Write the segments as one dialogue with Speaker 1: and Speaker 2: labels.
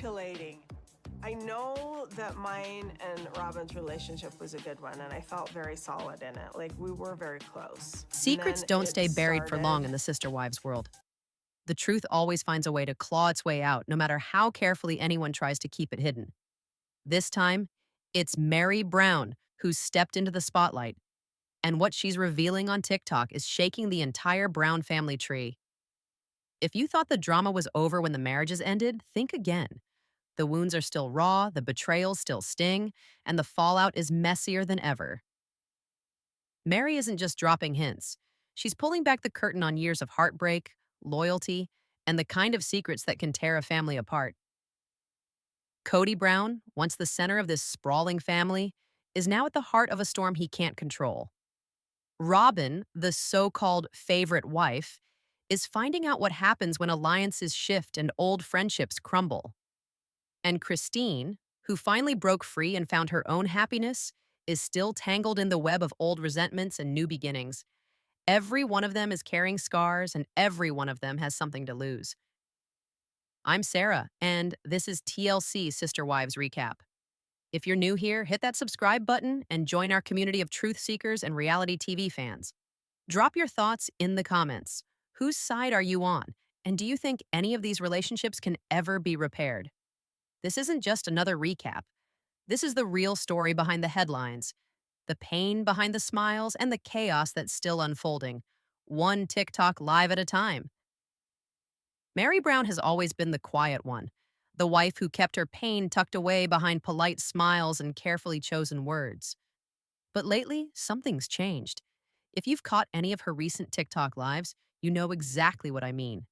Speaker 1: calculating. I know that mine and Robyn's relationship was a good one, and I felt very solid in it. Like, we were very close. And
Speaker 2: Secrets
Speaker 1: then
Speaker 2: don't
Speaker 1: it
Speaker 2: stay buried for long
Speaker 1: started.
Speaker 2: in the sister wives world. The truth always finds a way to claw its way out, no matter how carefully anyone tries to keep it hidden. This time, it's Meri Brown who's stepped into the spotlight, and what she's revealing on TikTok is shaking the entire Brown family tree. If you thought the drama was over when the marriages ended, think again. The wounds are still raw, the betrayals still sting, and the fallout is messier than ever. Meri isn't just dropping hints. She's pulling back the curtain on years of heartbreak, loyalty, and the kind of secrets that can tear a family apart. Kody Brown, once the center of this sprawling family, is now at the heart of a storm he can't control. Robyn, the so called favorite wife, is finding out what happens when alliances shift and old friendships crumble. And Christine, who finally broke free and found her own happiness, is still tangled in the web of old resentments and new beginnings. Every one of them is carrying scars, and every one of them has something to lose. I'm Sarah, and this is TLC Sister Wives Recap. If you're new here, hit that subscribe button and join our community of truth seekers and reality TV fans. Drop your thoughts in the comments. Whose side are you on? And do you think any of these relationships can ever be repaired? This isn't just another recap. This is the real story behind the headlines, the pain behind the smiles, and the chaos that's still unfolding, one TikTok live at a time. Meri Brown has always been the quiet one, the wife who kept her pain tucked away behind polite smiles and carefully chosen words. But lately, something's changed. If you've caught any of her recent TikTok lives, you know exactly what I mean.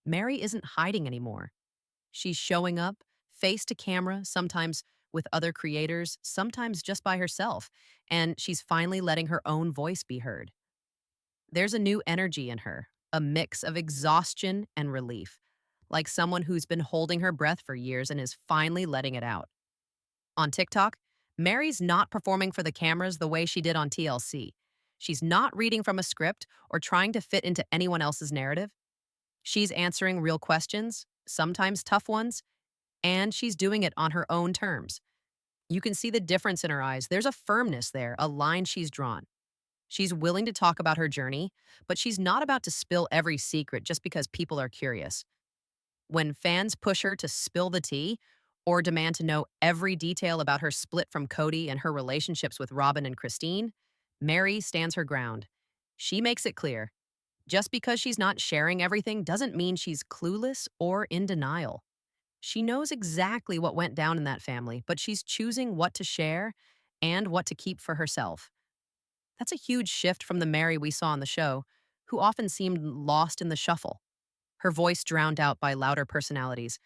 Speaker 2: Meri isn't hiding anymore. She's showing up, face to camera, sometimes with other creators, sometimes just by herself, and she's finally letting her own voice be heard. There's a new energy in her, a mix of exhaustion and relief, like someone who's been holding her breath for years and is finally letting it out. On TikTok, Meri's not performing for the cameras the way she did on TLC. She's not reading from a script or trying to fit into anyone else's narrative. She's answering real questions, sometimes tough ones, and she's doing it on her own terms. You can see the difference in her eyes. There's a firmness there, a line she's drawn. She's willing to talk about her journey, but she's not about to spill every secret just because people are curious. When fans push her to spill the tea or demand to know every detail about her split from Kody and her relationships with Robyn and Christine, Meri stands her ground. She makes it clear. Just because she's not sharing everything doesn't mean she's clueless or in denial. She knows exactly what went down in that family, but she's choosing what to share and what to keep for herself. That's a huge shift from the Meri we saw on the show, who often seemed lost in the shuffle, her voice drowned out by louder personalities.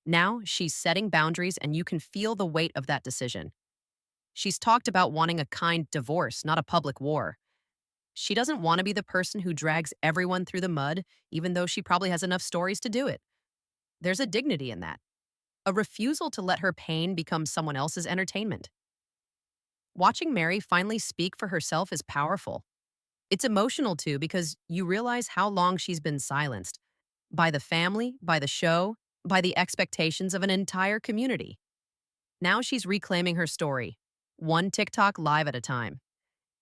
Speaker 2: Now she's setting boundaries, and you can feel the weight of that decision. She's talked about wanting a kind divorce, not a public war. She doesn't want to be the person who drags everyone through the mud, even though she probably has enough stories to do it. There's a dignity in that, a refusal to let her pain become someone else's entertainment. Watching Meri finally speak for herself is powerful. It's emotional too because you realize how long she's been silenced by the family, by the show, by the expectations of an entire community. Now she's reclaiming her story, one TikTok live at a time.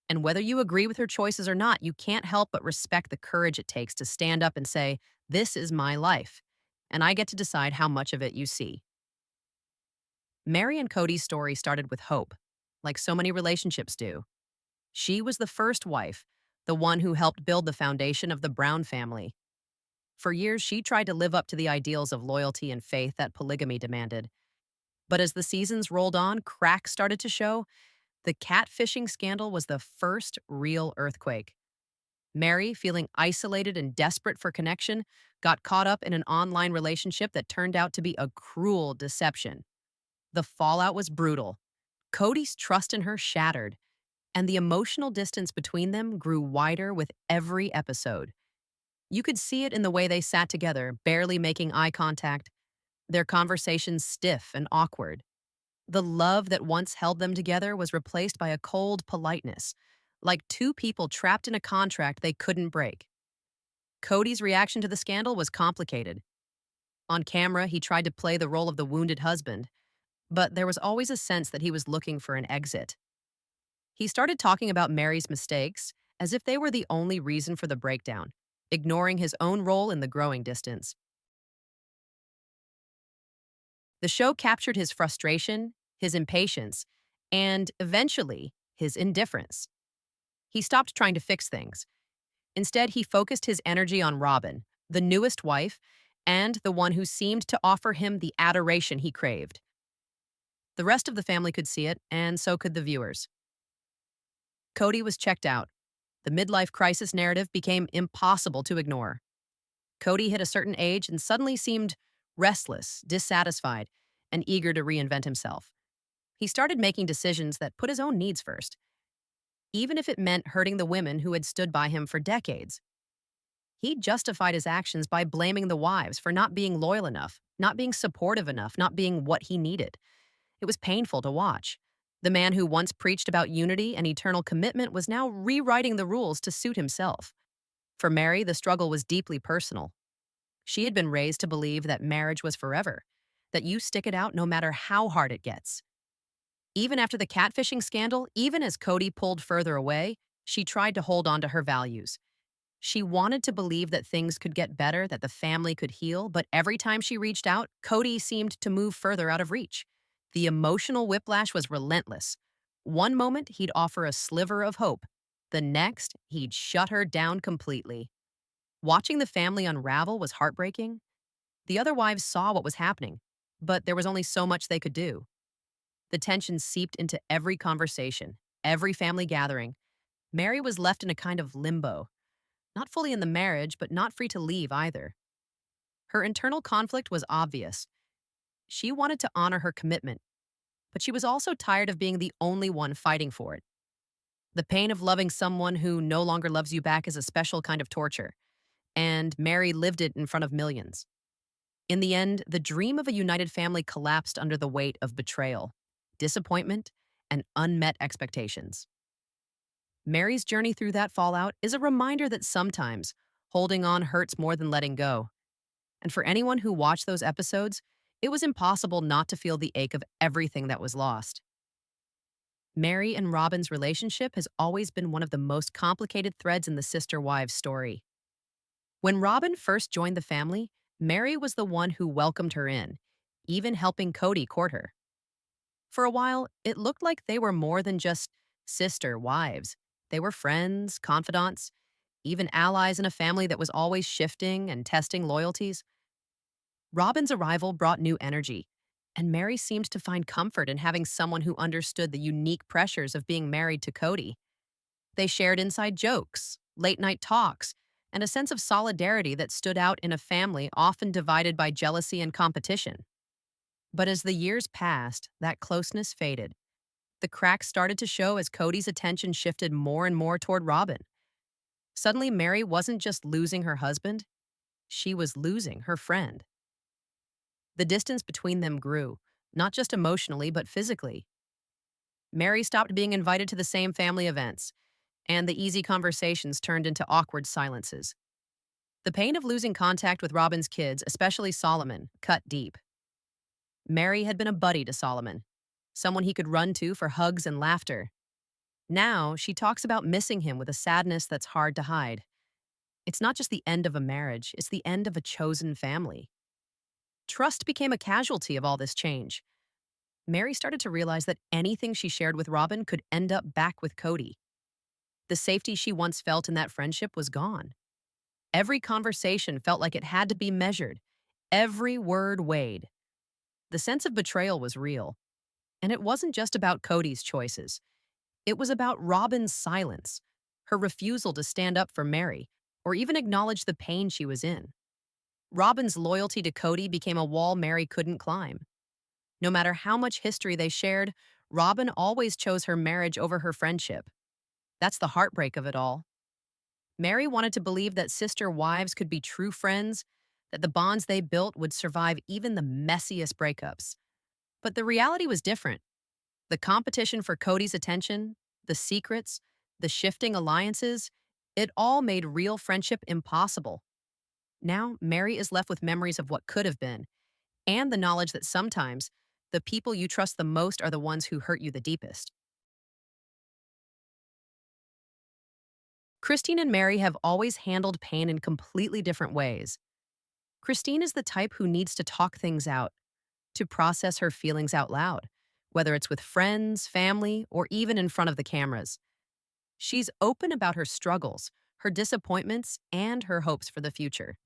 Speaker 2: And whether you agree with her choices or not, you can't help but respect the courage it takes to stand up and say, "This is my life, and I get to decide how much of it you see." Meri and Kody's story started with hope, like so many relationships do. She was the first wife, the one who helped build the foundation of the Brown family. For years, she tried to live up to the ideals of loyalty and faith that polygamy demanded. But as the seasons rolled on, cracks started to show. The catfishing scandal was the first real earthquake. Meri, feeling isolated and desperate for connection, got caught up in an online relationship that turned out to be a cruel deception. The fallout was brutal. Kody's trust in her shattered, and the emotional distance between them grew wider with every episode. You could see it in the way they sat together, barely making eye contact, their conversations stiff and awkward. The love that once held them together was replaced by a cold politeness, like two people trapped in a contract they couldn't break. Kody's reaction to the scandal was complicated. On camera, he tried to play the role of the wounded husband, but there was always a sense that he was looking for an exit. He started talking about Mary's mistakes as if they were the only reason for the breakdown, ignoring his own role in the growing distance. The show captured his frustration, his impatience, and eventually, his indifference. He stopped trying to fix things. Instead, he focused his energy on Robyn, the newest wife, and the one who seemed to offer him the adoration he craved. The rest of the family could see it, and so could the viewers. Kody was checked out. The midlife crisis narrative became impossible to ignore. Kody hit a certain age and suddenly seemed restless, dissatisfied, and eager to reinvent himself. He started making decisions that put his own needs first, even if it meant hurting the women who had stood by him for decades. He justified his actions by blaming the wives for not being loyal enough, not being supportive enough, not being what he needed. It was painful to watch. The man who once preached about unity and eternal commitment was now rewriting the rules to suit himself. For Meri, the struggle was deeply personal. She had been raised to believe that marriage was forever, that you stick it out no matter how hard it gets. Even after the catfishing scandal, even as Kody pulled further away, she tried to hold on to her values. She wanted to believe that things could get better, that the family could heal, but every time she reached out, Kody seemed to move further out of reach. The emotional whiplash was relentless. One moment, he'd offer a sliver of hope. The next, he'd shut her down completely. Watching the family unravel was heartbreaking. The other wives saw what was happening, but there was only so much they could do. The tension seeped into every conversation, every family gathering. Meri was left in a kind of limbo, not fully in the marriage, but not free to leave either. Her internal conflict was obvious. She wanted to honor her commitment, but she was also tired of being the only one fighting for it. The pain of loving someone who no longer loves you back is a special kind of torture, and Meri lived it in front of millions. In the end, the dream of a united family collapsed under the weight of betrayal, disappointment, and unmet expectations. Meri's journey through that fallout is a reminder that sometimes holding on hurts more than letting go. And for anyone who watched those episodes, it was impossible not to feel the ache of everything that was lost. Meri and Robyn's relationship has always been one of the most complicated threads in the sister-wives story. When Robyn first joined the family, Meri was the one who welcomed her in, even helping Kody court her. For a while, it looked like they were more than just sister wives. They were friends, confidants, even allies in a family that was always shifting and testing loyalties. Robyn's arrival brought new energy, and Meri seemed to find comfort in having someone who understood the unique pressures of being married to Kody. They shared inside jokes, late-night talks, and a sense of solidarity that stood out in a family often divided by jealousy and competition. But as the years passed, that closeness faded. The cracks started to show as Kody's attention shifted more and more toward Robyn. Suddenly, Meri wasn't just losing her husband, she was losing her friend. The distance between them grew, not just emotionally, but physically. Meri stopped being invited to the same family events, and the easy conversations turned into awkward silences. The pain of losing contact with Robyn's kids, especially Solomon, cut deep. Meri had been a buddy to Solomon, someone he could run to for hugs and laughter. Now, she talks about missing him with a sadness that's hard to hide. It's not just the end of a marriage, it's the end of a chosen family. Trust became a casualty of all this change. Meri started to realize that anything she shared with Robyn could end up back with Kody. The safety she once felt in that friendship was gone. Every conversation felt like it had to be measured. Every word weighed. The sense of betrayal was real. And it wasn't just about Kody's choices. It was about Robyn's silence, her refusal to stand up for Meri, or even acknowledge the pain she was in. Robyn's loyalty to Kody became a wall Meri couldn't climb. No matter how much history they shared, Robyn always chose her marriage over her friendship. That's the heartbreak of it all. Meri wanted to believe that sister wives could be true friends, that the bonds they built would survive even the messiest breakups. But the reality was different. The competition for Kody's attention, the secrets, the shifting alliances, it all made real friendship impossible. Now, Meri is left with memories of what could have been, and the knowledge that sometimes the people you trust the most are the ones who hurt you the deepest. Christine and Meri have always handled pain in completely different ways. Christine is the type who needs to talk things out, to process her feelings out loud, whether it's with friends, family, or even in front of the cameras. She's open about her struggles, her disappointments, and her hopes for the future.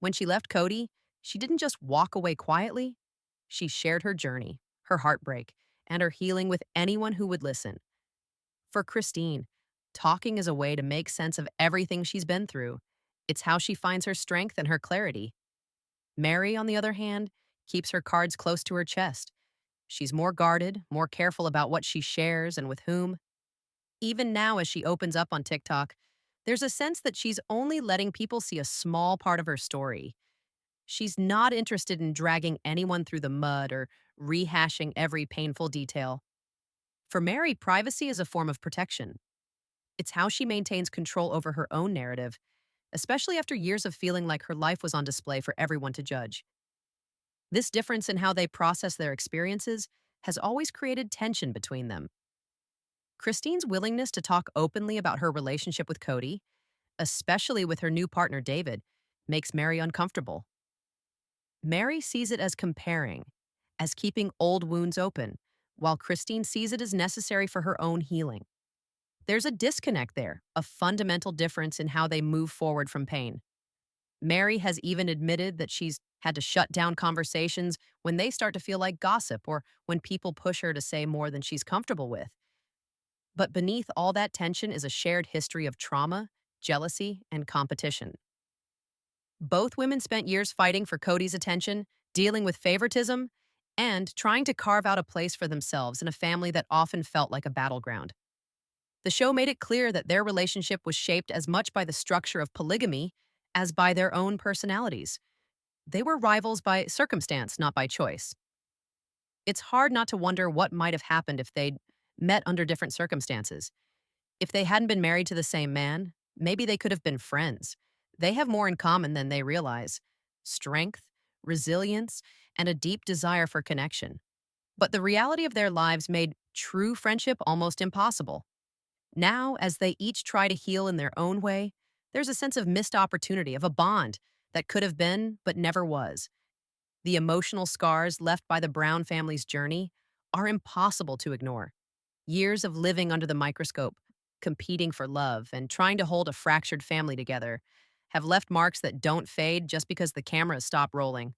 Speaker 2: When she left Kody, she didn't just walk away quietly, she shared her journey, her heartbreak, and her healing with anyone who would listen. For Christine, talking is a way to make sense of everything she's been through. It's how she finds her strength and her clarity. Meri, on the other hand, keeps her cards close to her chest. She's more guarded, more careful about what she shares and with whom. Even now, as she opens up on TikTok, there's a sense that she's only letting people see a small part of her story. She's not interested in dragging anyone through the mud or rehashing every painful detail. For Meri, privacy is a form of protection. It's how she maintains control over her own narrative, especially after years of feeling like her life was on display for everyone to judge. This difference in how they process their experiences has always created tension between them. Christine's willingness to talk openly about her relationship with Kody, especially with her new partner David, makes Meri uncomfortable. Meri sees it as comparing, as keeping old wounds open, while Christine sees it as necessary for her own healing. There's a disconnect there, a fundamental difference in how they move forward from pain. Meri has even admitted that she's had to shut down conversations when they start to feel like gossip or when people push her to say more than she's comfortable with. But beneath all that tension is a shared history of trauma, jealousy, and competition. Both women spent years fighting for Kody's attention, dealing with favoritism, and trying to carve out a place for themselves in a family that often felt like a battleground. The show made it clear that their relationship was shaped as much by the structure of polygamy as by their own personalities. They were rivals by circumstance, not by choice. It's hard not to wonder what might have happened if they'd met under different circumstances. If they hadn't been married to the same man, maybe they could have been friends. They have more in common than they realize: strength, resilience, and a deep desire for connection. But the reality of their lives made true friendship almost impossible. Now, as they each try to heal in their own way, there's a sense of missed opportunity, of a bond that could have been but never was. The emotional scars left by the Brown family's journey are impossible to ignore. Years of living under the microscope, competing for love, and trying to hold a fractured family together have left marks that don't fade just because the cameras stop rolling.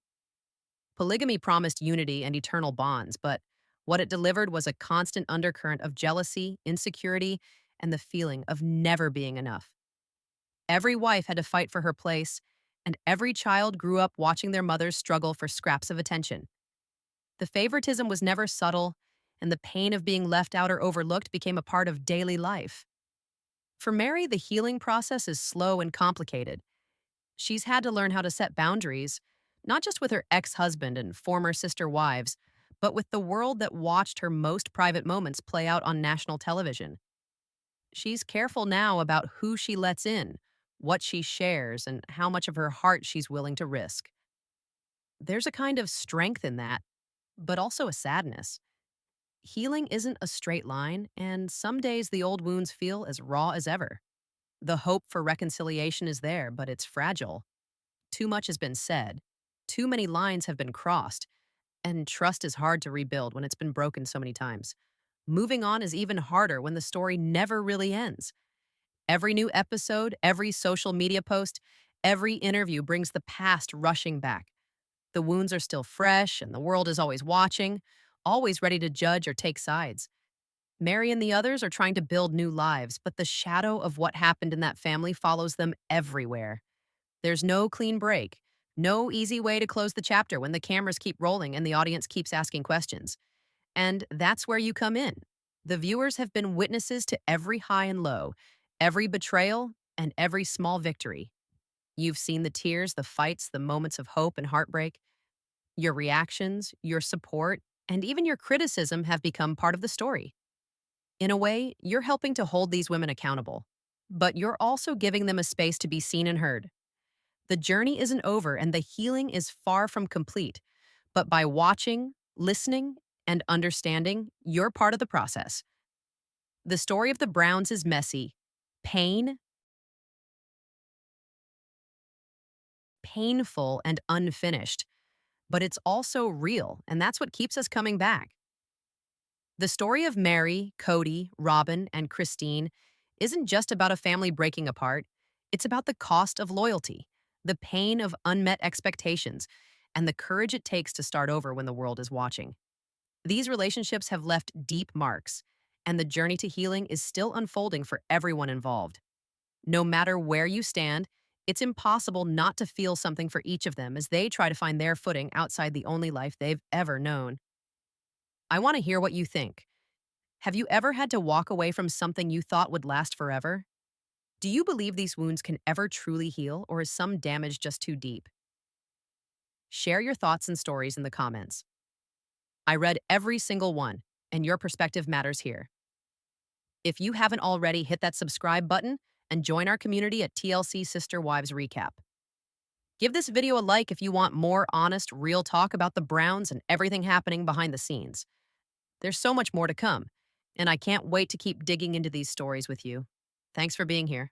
Speaker 2: Polygamy promised unity and eternal bonds, but what it delivered was a constant undercurrent of jealousy, insecurity, and the feeling of never being enough. Every wife had to fight for her place, and every child grew up watching their mothers struggle for scraps of attention. The favoritism was never subtle, and the pain of being left out or overlooked became a part of daily life. For Meri, the healing process is slow and complicated. She's had to learn how to set boundaries, not just with her ex-husband and former sister wives, but with the world that watched her most private moments play out on national television. She's careful now about who she lets in, what she shares, and how much of her heart she's willing to risk. There's a kind of strength in that, but also a sadness. Healing isn't a straight line, and some days the old wounds feel as raw as ever. The hope for reconciliation is there, but it's fragile. Too much has been said, too many lines have been crossed, and trust is hard to rebuild when it's been broken so many times. Moving on is even harder when the story never really ends. Every new episode, every social media post, every interview brings the past rushing back. The wounds are still fresh, and the world is always watching, always ready to judge or take sides. Meri and the others are trying to build new lives, but the shadow of what happened in that family follows them everywhere. There's no clean break, no easy way to close the chapter when the cameras keep rolling and the audience keeps asking questions. And that's where you come in. The viewers have been witnesses to every high and low, every betrayal, and every small victory. You've seen the tears, the fights, the moments of hope and heartbreak. Your reactions, your support, and even your criticism have become part of the story. In a way, you're helping to hold these women accountable, but you're also giving them a space to be seen and heard. The journey isn't over and the healing is far from complete. But by watching, listening, and understanding, you're part of the process. The story of the Browns is messy, pain, painful, and unfinished. But it's also real, and that's what keeps us coming back. The story of Meri, Kody, Robyn, and Christine isn't just about a family breaking apart. It's about the cost of loyalty, the pain of unmet expectations, and the courage it takes to start over when the world is watching. These relationships have left deep marks, and the journey to healing is still unfolding for everyone involved. No matter where you stand, it's impossible not to feel something for each of them as they try to find their footing outside the only life they've ever known. I want to hear what you think. Have you ever had to walk away from something you thought would last forever? Do you believe these wounds can ever truly heal, or is some damage just too deep? Share your thoughts and stories in the comments. I read every single one, and your perspective matters here. If you haven't already, hit that subscribe button and join our community at TLC Sister Wives Recap. Give this video a like if you want more honest, real talk about the Browns and everything happening behind the scenes. There's so much more to come, and I can't wait to keep digging into these stories with you. Thanks for being here.